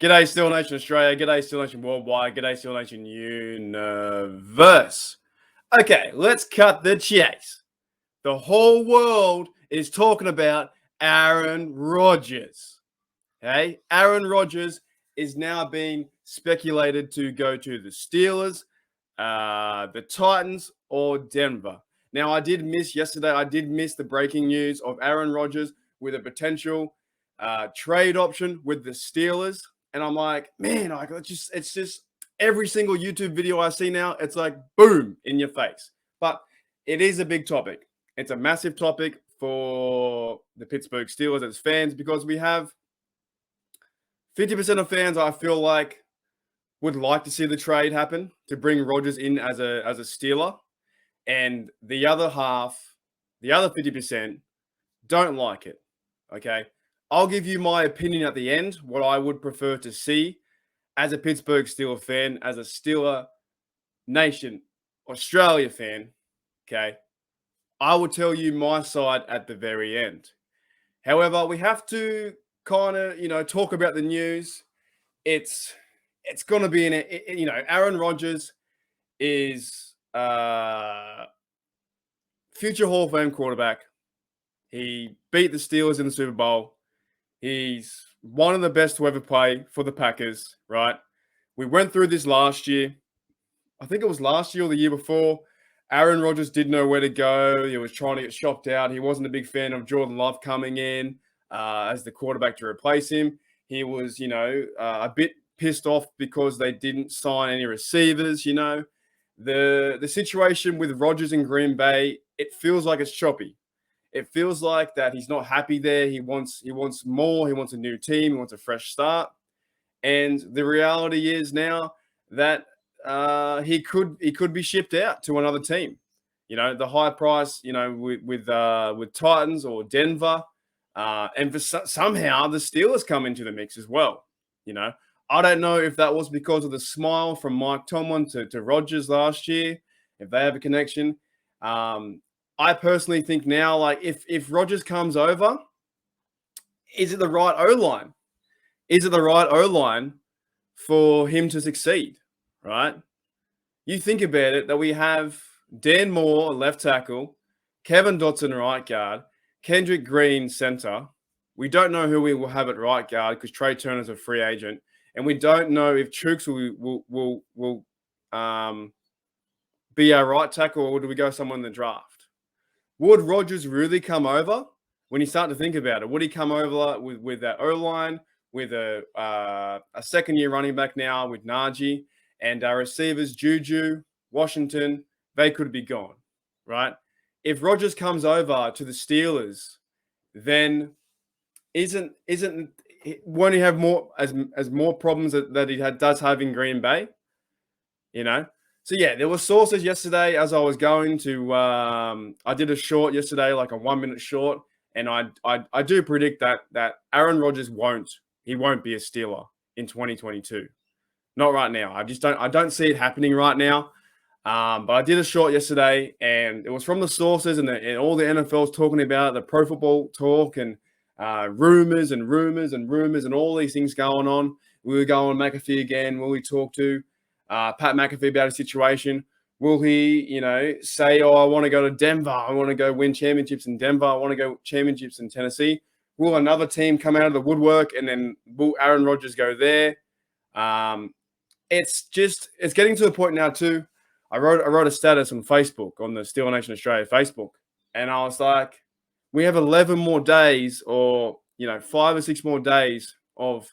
G'day, Steel Nation Australia. G'day, Steel Nation Worldwide. G'day, Steel Nation Universe. Okay, let's cut the chase. The whole world is talking about Aaron Rodgers. Okay, Aaron Rodgers is now being speculated to go to the Steelers, the Titans, or Denver. Now, I did miss the breaking news of Aaron Rodgers with a potential trade option with the Steelers. And I'm like, man, it's just every single YouTube video I see now, it's like boom in your face. But it is a big topic. It's a massive topic for the Pittsburgh Steelers as fans because we have 50% of fans, I feel like, would like to see the trade happen to bring Rodgers in as a Steeler. And the other half, the other 50%, don't like it. Okay. I'll give you my opinion at the end, what I would prefer to see as a Pittsburgh Steelers fan, as a Steeler Nation Australia fan. Okay. I will tell you my side at the very end. However, we have to kind of, talk about the news. It's going to be Aaron Rodgers is future Hall of Fame quarterback. He beat the Steelers in the Super Bowl. He's one of the best to ever play for the Packers, right? We went through this last year. I think it was last year or the year before. Aaron Rodgers didn't know where to go. He was trying to get shopped out. He wasn't a big fan of Jordan Love coming in as the quarterback to replace him. He was, a bit pissed off because they didn't sign any receivers, The situation with Rodgers in Green Bay, it feels like it's choppy. It feels like that he's not happy there. He wants more. He wants a new team. He wants a fresh start. And the reality is now that he could be shipped out to another team. The high price, with Titans or Denver, and somehow the Steelers come into the mix as well. I don't know if that was because of the smile from Mike Tomlin to Rodgers last year, if they have a connection. I personally think now, like, if Rodgers comes over, is it the right O-line? Is it the right O-line for him to succeed, right? You think about it, that we have Dan Moore, left tackle, Kevin Dotson, right guard, Kendrick Green, center. We don't know who we will have at right guard because Trey Turner's a free agent. And we don't know if Chooks will be our right tackle, or do we go someone in the draft? Would Rodgers really come over? When you start to think about it, would he come over with that O-line, with a second-year running back now with Najee, and our receivers, Juju, Washington, they could be gone, right? If Rodgers comes over to the Steelers, then won't he have more problems that he does have in Green Bay? So yeah, there were sources yesterday as I was going to. I did a short yesterday, like a 1-minute short, and I do predict that Aaron Rodgers won't be a Steeler in 2022. Not right now. I don't see it happening right now. But I did a short yesterday, and it was from the sources and all the NFL's talking about the Pro Football Talk and rumors and all these things going on. We were going McAfee again. Will we talk to Pat McAfee about a situation? Will he, say, I want to go to Denver. I want to go win championships in Denver. I want to go championships in Tennessee. Will another team come out of the woodwork, and then will Aaron Rodgers go there? It's getting to the point now too. I wrote a status on Facebook, on the Steel Nation Australia Facebook, and I was like, we have 11 more days, or 5 or 6 more days of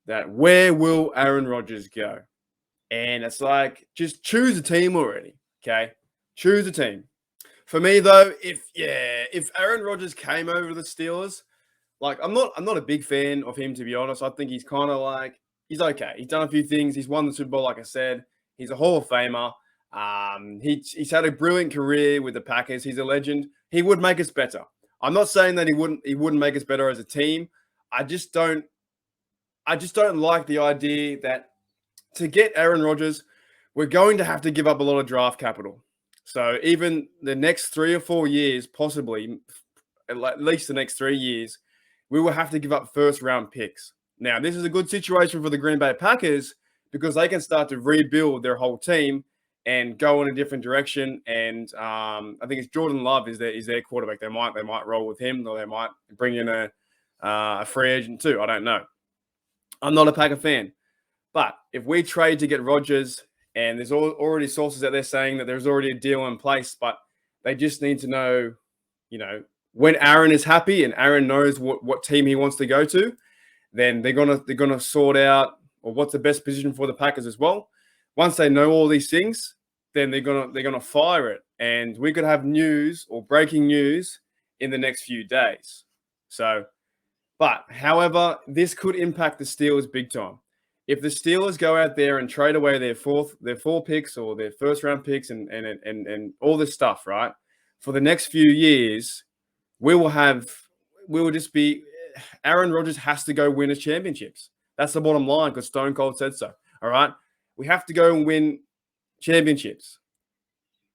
that. Where will Aaron Rodgers go? And it's like, just choose a team already. Okay, choose a team. For me though, if Aaron Rodgers came over to the Steelers, like I'm not a big fan of him, to be honest. I think he's kind of like, he's okay. He's done a few things. He's won the Super Bowl, like I said. He's a Hall of Famer. He's had a brilliant career with the Packers. He's a legend. He would make us better. I'm not saying that he wouldn't make us better as a team. I just don't like the idea that to get Aaron Rodgers, we're going to have to give up a lot of draft capital. So even the next 3 or 4 years, possibly at least the next 3 years, we will have to give up first round picks. Now, this is a good situation for the Green Bay Packers because they can start to rebuild their whole team and go in a different direction. And I think it's Jordan Love is their quarterback. They might roll with him, or they might bring in a free agent too. I don't know. I'm not a Packer fan, but if we trade to get Rodgers, and there's already sources out there saying that there's already a deal in place, but they just need to know, when Aaron is happy and Aaron knows what team he wants to go to, then they're gonna sort out or what's the best position for the Packers as well. Once they know all these things, then they're gonna fire it, and we could have news or breaking news in the next few days. So, but however, this could impact the Steelers big time. If the Steelers go out there and trade away their four picks or their first round picks and all this stuff, right? For the next few years, we will just be Aaron Rodgers has to go win his championships. That's the bottom line because Stone Cold said so. All right. We have to go and win championships.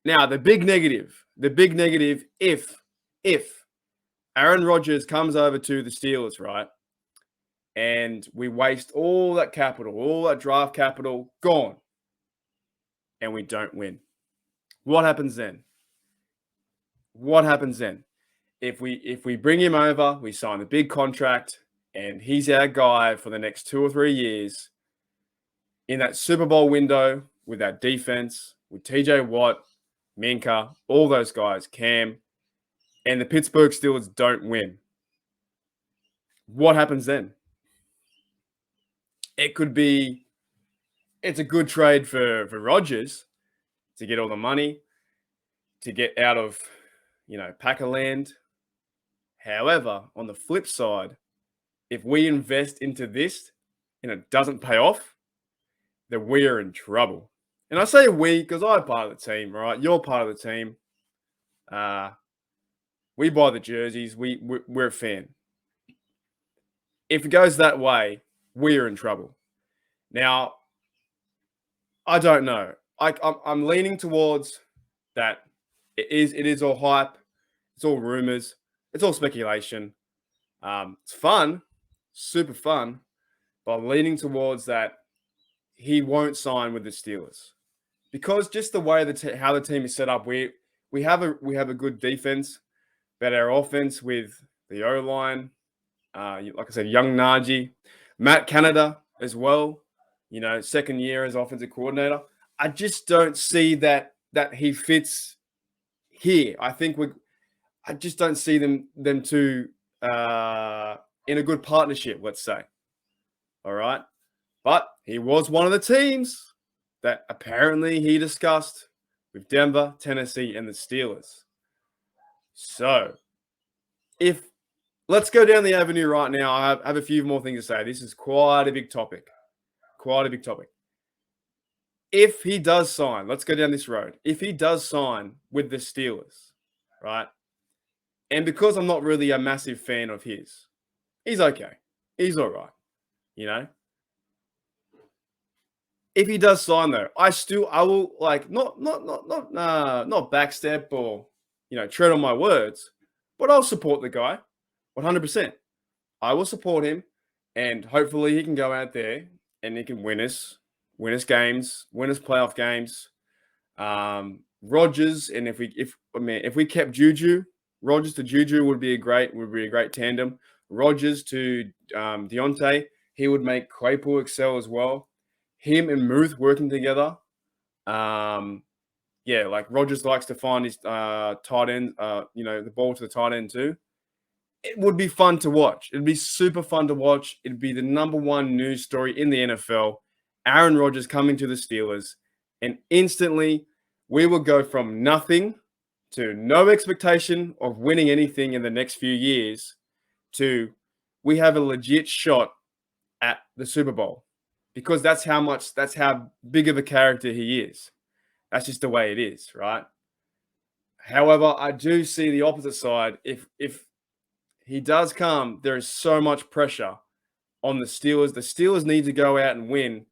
Now, the big negative, if Aaron Rodgers comes over to the Steelers, right, and we waste all that capital, all that draft capital, gone, and we don't win, what happens then? If we bring him over, we sign the big contract, and he's our guy for the next 2 or 3 years in that Super Bowl window with that defense, with TJ Watt, Minka, all those guys, Cam, and the Pittsburgh Steelers don't win. What happens then? It's a good trade for Rodgers to get all the money, to get out of, Packer land. However, on the flip side, if we invest into this and it doesn't pay off, then we are in trouble. And I say we because I'm part of the team, right? You're part of the team. We buy the jerseys. We're a fan. If it goes that way, we are in trouble. Now, I don't know. I'm leaning towards that. It is all hype. It's all rumors. It's all speculation. It's fun, super fun, but I'm leaning towards that he won't sign with the Steelers because just the way how the team is set up, we have a good defense, but our offense with the O-line, like I said, young Najee, Matt Canada as well, second year as offensive coordinator. I just don't see that he fits here. I just don't see them two in a good partnership, let's say. All right. But he was one of the teams that apparently he discussed with Denver, Tennessee, and the Steelers. So let's go down the avenue right now. I have a few more things to say. This is quite a big topic. If he does sign, let's go down this road. If he does sign with the Steelers, right? And because I'm not really a massive fan of his, he's okay. He's all right, If he does sign though, I will like not backstep or tread on my words, but I'll support the guy 100%. I will support him, and hopefully he can go out there and he can win us games, win us playoff games. Rodgers, and if we kept Juju, Rodgers to Juju would be a great tandem. Rodgers to Deontay, he would make Claypool excel as well. Him and Muth working together. Like Rodgers likes to find his tight end, the ball to the tight end too. It would be fun to watch. It'd be super fun to watch. It'd be the number one news story in the NFL. Aaron Rodgers coming to the Steelers, and instantly we will go from nothing to no expectation of winning anything in the next few years to we have a legit shot at the Super Bowl because that's how big of a character he is. That's just the way it is, right? However, I do see the opposite side. If he does come, there is so much pressure on the Steelers. The Steelers need to go out and win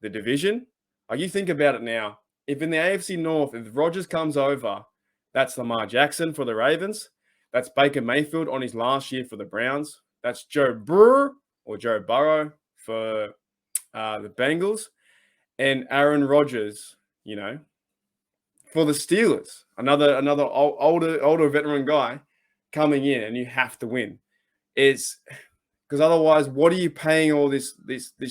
the division. Like, you think about it now. If in the AFC North, if Rodgers comes over, that's Lamar Jackson for the Ravens. That's Baker Mayfield on his last year for the Browns. That's Joe Burrow or Joe Burrow for the Bengals, and Aaron Rodgers, for the Steelers. Another older veteran guy coming in, and you have to win. It's because otherwise, what are you paying all this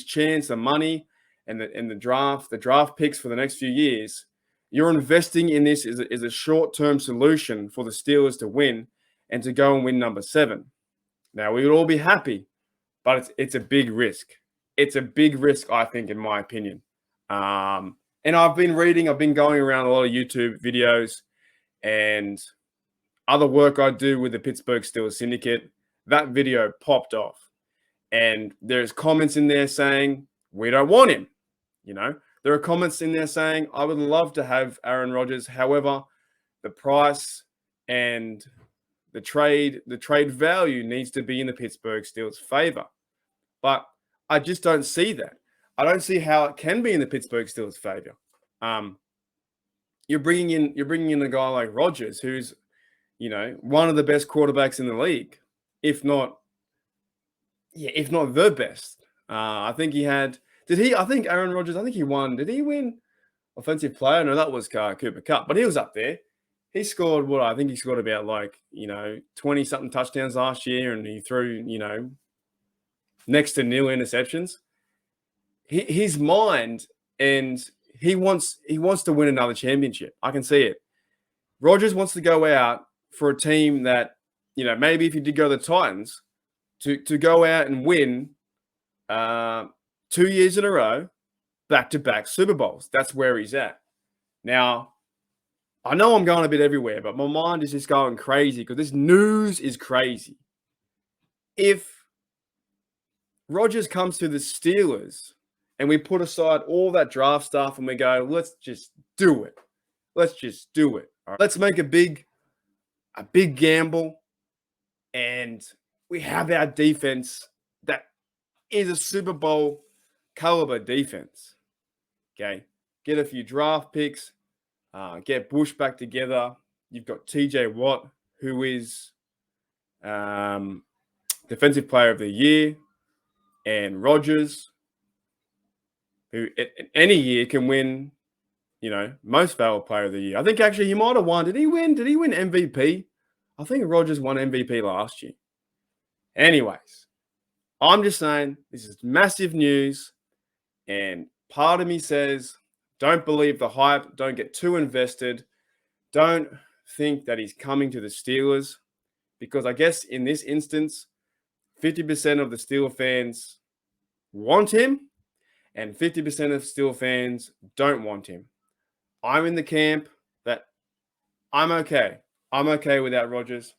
chance, the money, and the draft picks for the next few years? You're investing in this as a short-term solution for the Steelers to win and to go and win number 7. Now, we would all be happy, but it's a big risk. It's a big risk, I think, in my opinion. And I've been going around a lot of YouTube videos and other work I do with the Pittsburgh Steelers Syndicate. That video popped off. And there's comments in there saying, we don't want him. There are comments in there saying, I would love to have Aaron Rodgers. However, the price and the trade value needs to be in the Pittsburgh Steelers' favor. But I just don't see that. I don't see how it can be in the Pittsburgh Steelers' favor. You're bringing in a guy like Rodgers, who's, one of the best quarterbacks in the league, if not the best. I think he had. I think Aaron Rodgers, I think he won. Did he win Offensive Player? No, that was Cooper Kupp, but he was up there. He scored I think he scored about 20-something touchdowns last year, and he threw, next to nil interceptions. His mind, and he wants to win another championship. I can see it. Rodgers wants to go out for a team that, maybe if he did go to the Titans, to go out and win 2 years in a row, back-to-back Super Bowls. That's where he's at. Now, I know I'm going a bit everywhere, but my mind is just going crazy because this news is crazy. If Rodgers comes to the Steelers and we put aside all that draft stuff and we go, let's just do it. Let's just do it. All right? Let's make a big gamble, and we have our defense that is a Super Bowl caliber defense. Okay. Get a few draft picks, get Bush back together. You've got TJ Watt, who is Defensive Player of the Year, and Rodgers, who any year can win, most valuable Player of the Year. I think actually he might have won. Did he win MVP? I think Rodgers won MVP last year. Anyways, I'm just saying this is massive news, and part of me says, don't believe the hype. Don't get too invested. Don't think that he's coming to the Steelers, because I guess in this instance, 50% of the Steelers fans want him and 50% of Steelers fans don't want him. I'm in the camp that I'm okay. I'm okay without Rodgers.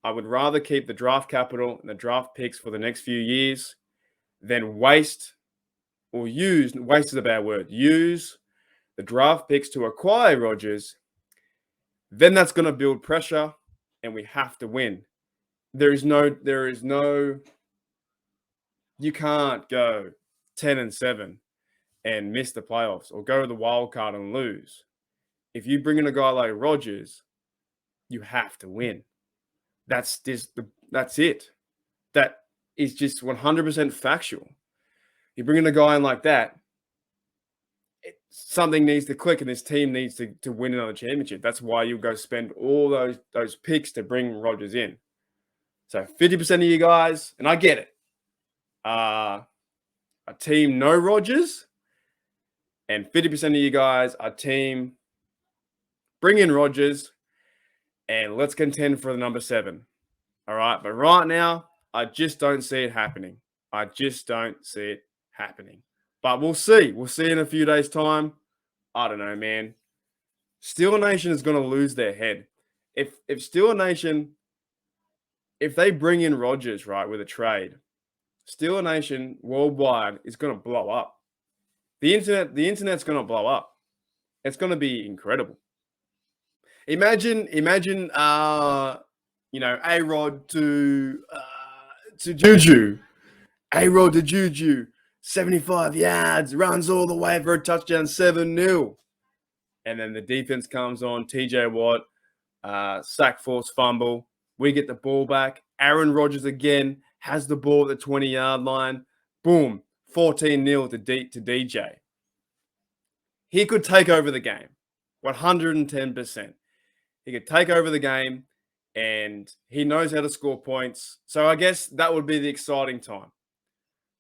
I would rather keep the draft capital and the draft picks for the next few years than waste is a bad word, use the draft picks to acquire Rodgers. Then that's going to build pressure, and we have to win. There is no, you can't go 10-7 and miss the playoffs or go to the wild card and lose. If you bring in a guy like Rodgers, you have to win. That's it. That is just 100% factual. You bring in a guy in like that, something needs to click, and this team needs to win another championship. That's why you go spend all those picks to bring Rodgers in. So 50% of you guys, and I get it, a team no Rodgers, and 50% of you guys are team bring in Rodgers, and let's contend for the number 7. All right, but right now, I just don't see it happening. I just don't see it happening. But we'll see. We'll see in a few days' time. I don't know, man. Steeler Nation is going to lose their head. If Steeler Nation, if they bring in Rodgers, right, with a trade, Steeler Nation worldwide is going to blow up. The internet's going to blow up. It's going to be incredible. Imagine, A-Rod to Juju. A-Rod to Juju. 75 yards, runs all the way for a touchdown, 7-0. And then the defense comes on, TJ Watt, sack, force, fumble. We get the ball back. Aaron Rodgers again has the ball at the 20-yard line. Boom, 14-0 to DJ. He could take over the game, 110%. He could take over the game, and he knows how to score points. So I guess that would be the exciting time.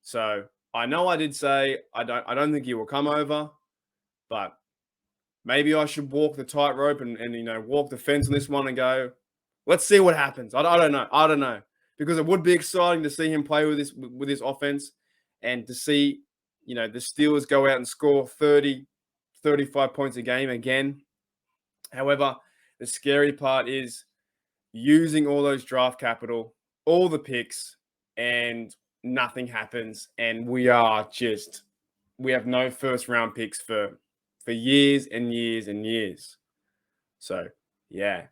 So I know I did say I don't think he will come over, but maybe I should walk the tightrope and walk the fence on this one and go, let's see what happens. I don't know. I don't know. Because it would be exciting to see him play with this offense and to see, the Steelers go out and score 30, 35 points a game again. However, the scary part is using all those draft capital, all the picks, and nothing happens. And we have no first round picks for years and years and years. So, yeah.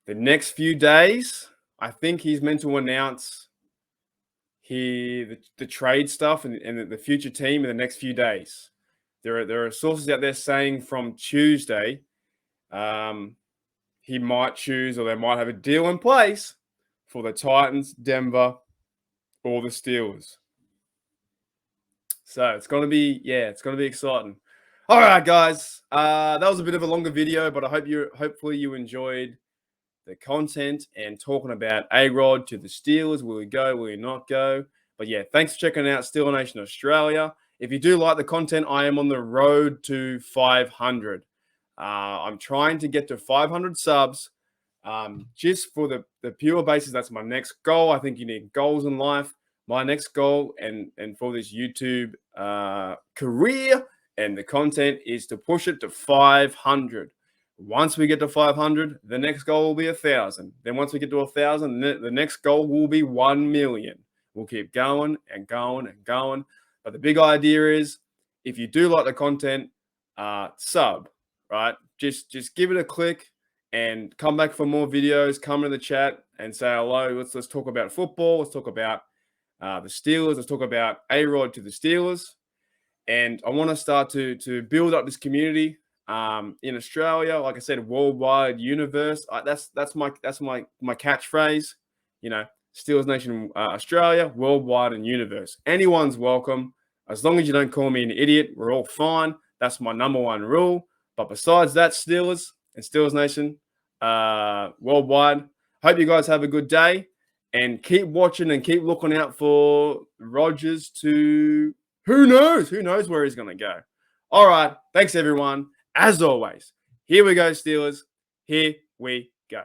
The next few days, I think he's meant to announce the trade stuff and the future team in the next few days. There are sources out there saying from Tuesday, he might choose, or they might have a deal in place for the Titans, Denver, or the Steelers. So it's gonna be exciting. All right, guys. That was a bit of a longer video, but hopefully you enjoyed the content and talking about A-Rod to the Steelers. Will he go? Will he not go? But yeah, thanks for checking out Steeler Nation Australia. If you do like the content, I am on the road to 500. I'm trying to get to 500 subs. Just for the pure basis, that's my next goal. I think you need goals in life. My next goal and for this YouTube career and the content is to push it to 500. Once we get to 500, the next goal will be 1,000. Then once we get to 1,000, the next goal will be 1 million. We'll keep going and going and going. But the big idea is, if you do like the content, sub, right? Just give it a click and come back for more videos. Come in the chat and say hello. Let's talk about football. Let's talk about the Steelers. Let's talk about A-Rod to the Steelers. And I want to start to build up this community. In Australia, like I said, worldwide universe. That's my catchphrase. Steelers Nation, Australia, worldwide, and universe. Anyone's welcome, as long as you don't call me an idiot. We're all fine. That's my number one rule. But besides that, Steelers and Steelers Nation, worldwide. Hope you guys have a good day and keep watching and keep looking out for Rodgers to who knows where he's gonna go. All right, thanks everyone. As always, here we go, Steelers. Here we go.